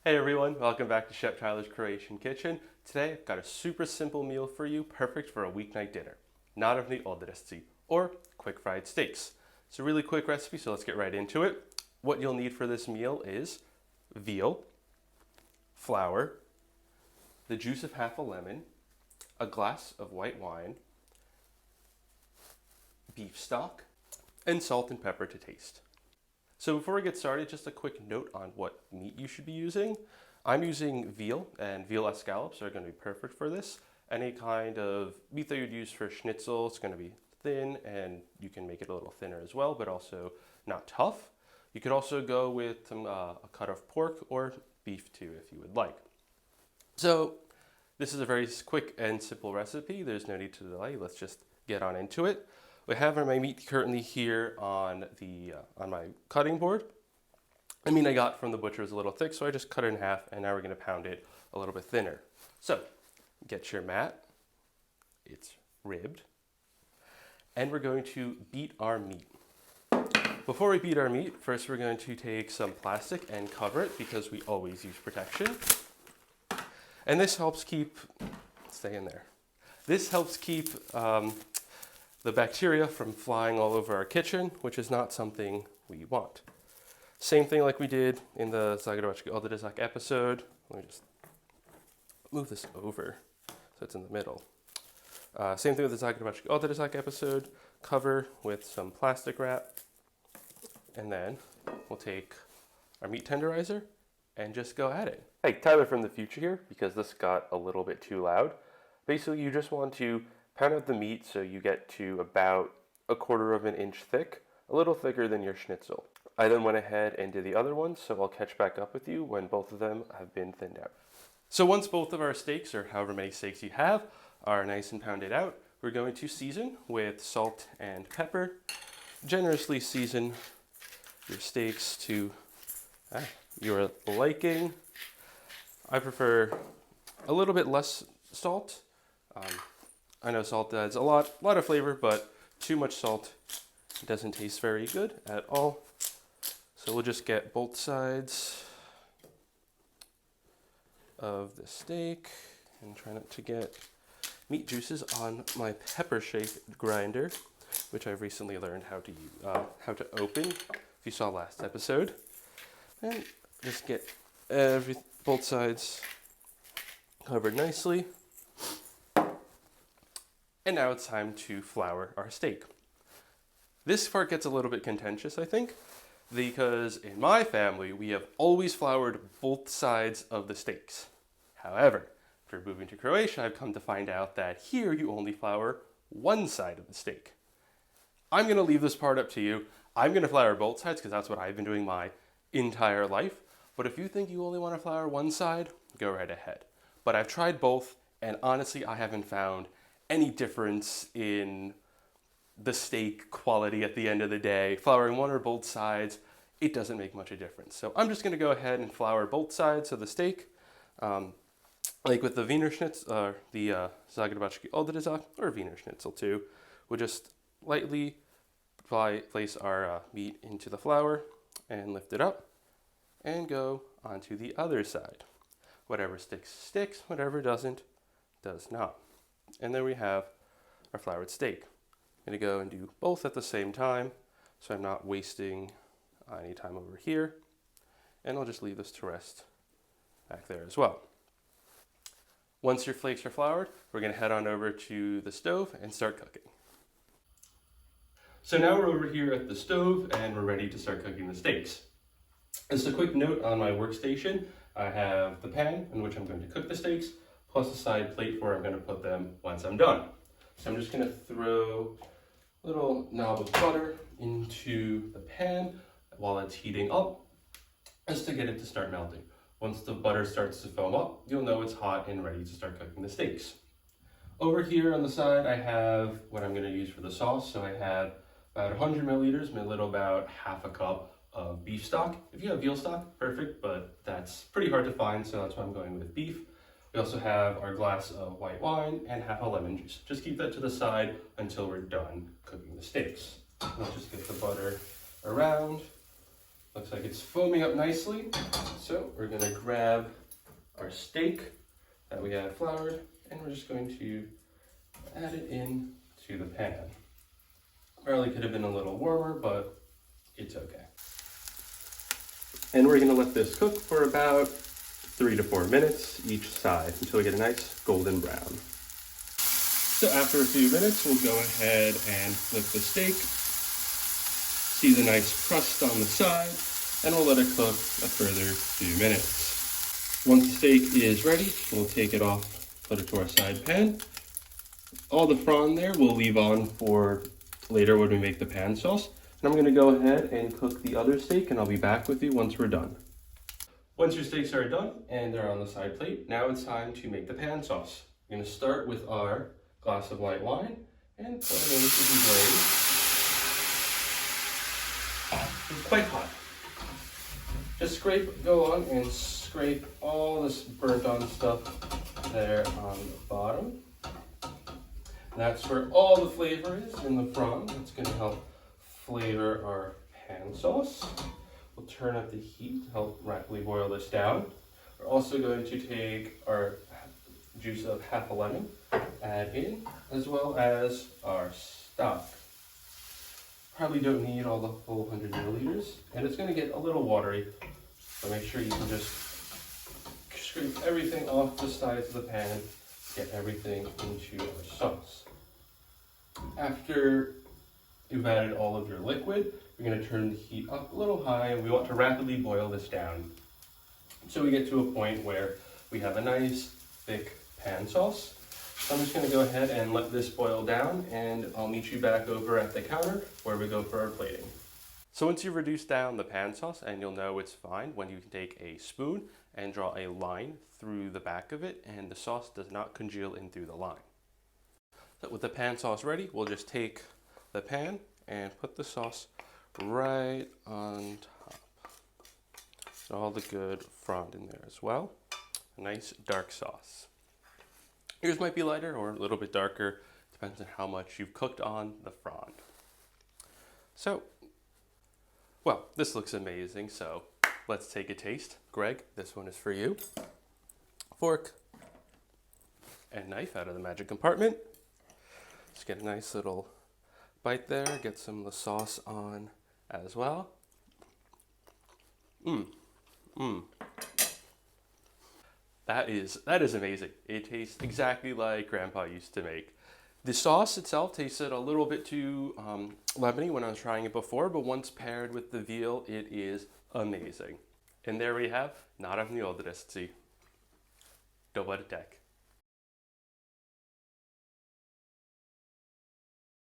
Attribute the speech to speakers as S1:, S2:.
S1: Hey everyone, welcome back to Chef Tyler's Croatian Kitchen. Today I've got a super simple meal for you, perfect for a weeknight dinner. Naravni Odresci, or quick fried steaks. It's a really quick recipe, so let's get right into it. What you'll need for this meal is veal, flour, the juice of half a lemon, a glass of white wine, beef stock, and salt and pepper to taste. So before we get started, just a quick note on what meat you should be using. I'm using veal, and veal scallops are going to be perfect for this. Any kind of meat that you'd use for schnitzel, it's going to be thin, and you can make it a little thinner as well, but also not tough. You could also go with a cut of pork or beef too, if you would like. So this is a very quick and simple recipe. There's no need to delay. Let's just get on into it. We have my meat currently here on my cutting board. The meat I got from the butcher is a little thick, so I just cut it in half, and now we're going to pound it a little bit thinner. So get your mat. It's ribbed. And we're going to beat our meat. Before we beat our meat, first we're going to take some plastic and cover it because we always use protection. And this helps keep, stay in there. This helps keep the bacteria from flying all over our kitchen, which is not something we want. Same thing like we did in the savršeno Odresci episode. Let me just move this over so it's in the middle. Same thing with the savršeno Odresci episode. Cover with some plastic wrap, and then we'll take our meat tenderizer and just go at it. Hey, Tyler from the future here, because this got a little bit too loud. Basically, you just want to pound out the meat so you get to about 1/4 of an inch thick, a little thicker than your schnitzel. I then went ahead and did the other ones, so I'll catch back up with you when both of them have been thinned out. So once both of our steaks, or however many steaks you have, are nice and pounded out, we're going to season with salt and pepper. Generously season your steaks to your liking. I prefer a little bit less salt. I know salt adds a lot of flavor, but too much salt doesn't taste very good at all. So we'll just get both sides of the steak and try not to get meat juices on my pepper shake grinder, which I've recently learned how to use, how to open. If you saw last episode, and just get both sides covered nicely. And now it's time to flour our steak. This part gets a little bit contentious, I think, because in my family, we have always floured both sides of the steaks. However, after moving to Croatia, I've come to find out that here you only flour one side of the steak. I'm going to leave this part up to you. I'm going to flour both sides because that's what I've been doing my entire life. But if you think you only want to flour one side, go right ahead. But I've tried both, and honestly, I haven't found any difference in the steak quality at the end of the day. Flouring one or both sides, it doesn't make much of a difference. So I'm just going to go ahead and flour both sides of the steak. Like with the Wiener Schnitzel, the savršeno Odresci, or Wiener Schnitzel too. We'll just lightly place our meat into the flour and lift it up and go onto the other side. Whatever sticks, sticks. Whatever doesn't, does not. And then we have our floured steak. I'm going to go and do both at the same time, so I'm not wasting any time over here. And I'll just leave this to rest back there as well. Once your flakes are floured, we're going to head on over to the stove and start cooking. So now we're over here at the stove and we're ready to start cooking the steaks. Just a quick note on my workstation, I have the pan in which I'm going to cook the steaks, plus a side plate where I'm going to put them once I'm done. So I'm just going to throw a little knob of butter into the pan while it's heating up, just to get it to start melting. Once the butter starts to foam up, you'll know it's hot and ready to start cooking the steaks. Over here on the side, I have what I'm going to use for the sauce. So I have about 100 milliliters, a little about half a cup of beef stock. If you have veal stock, perfect, but that's pretty hard to find, so that's why I'm going with beef. We also have our glass of white wine and half a lemon juice. Just keep that to the side until we're done cooking the steaks. Let's just get the butter around. Looks like it's foaming up nicely. So we're gonna grab our steak that we have floured, and we're just going to add it in to the pan. Probably could have been a little warmer, but it's okay. And we're gonna let this cook for about 3 to 4 minutes each side until we get a nice golden brown. So after a few minutes, we'll go ahead and flip the steak. See the nice crust on the side, and we'll let it cook a further few minutes. Once the steak is ready, we'll take it off, put it to our side pan. All the fond there we'll leave on for later when we make the pan sauce. And I'm gonna go ahead and cook the other steak, and I'll be back with you once we're done. Once your steaks are done and they're on the side plate, now it's time to make the pan sauce. We're gonna start with our glass of white wine and pour it into the glaze. It's quite hot. Just go on and scrape all this burnt on stuff there on the bottom. That's where all the flavor is in the frond. It's going to help flavor our pan sauce. We'll turn up the heat to help rapidly boil this down. We're also going to take our juice of half a lemon, add in, as well as our stock. Probably don't need all the full 100 milliliters, and it's going to get a little watery, so make sure you can just scrape everything off the sides of the pan, get everything into our sauce. After you've added all of your liquid, you're going to turn the heat up a little high, and we want to rapidly boil this down so we get to a point where we have a nice thick pan sauce. So I'm just going to go ahead and let this boil down, and I'll meet you back over at the counter where we go for our plating. So once you've reduced down the pan sauce, and you'll know it's fine when you can take a spoon and draw a line through the back of it, and the sauce does not congeal in through the line. So with the pan sauce ready, we'll just take the pan and put the sauce right on top. All the good frond in there as well. A nice dark sauce. Yours might be lighter or a little bit darker, depends on how much you've cooked on the frond. So, well, this looks amazing, so let's take a taste. Greg, this one is for you. Fork and knife out of the magic compartment. Just get a nice little bite there, get some of the sauce on as well. That is amazing. It tastes exactly like Grandpa used to make. The sauce itself tasted a little bit too lemony when I was trying it before, but once paired with the veal, it is amazing. And there we have Naravni Odresci. Dobar tek.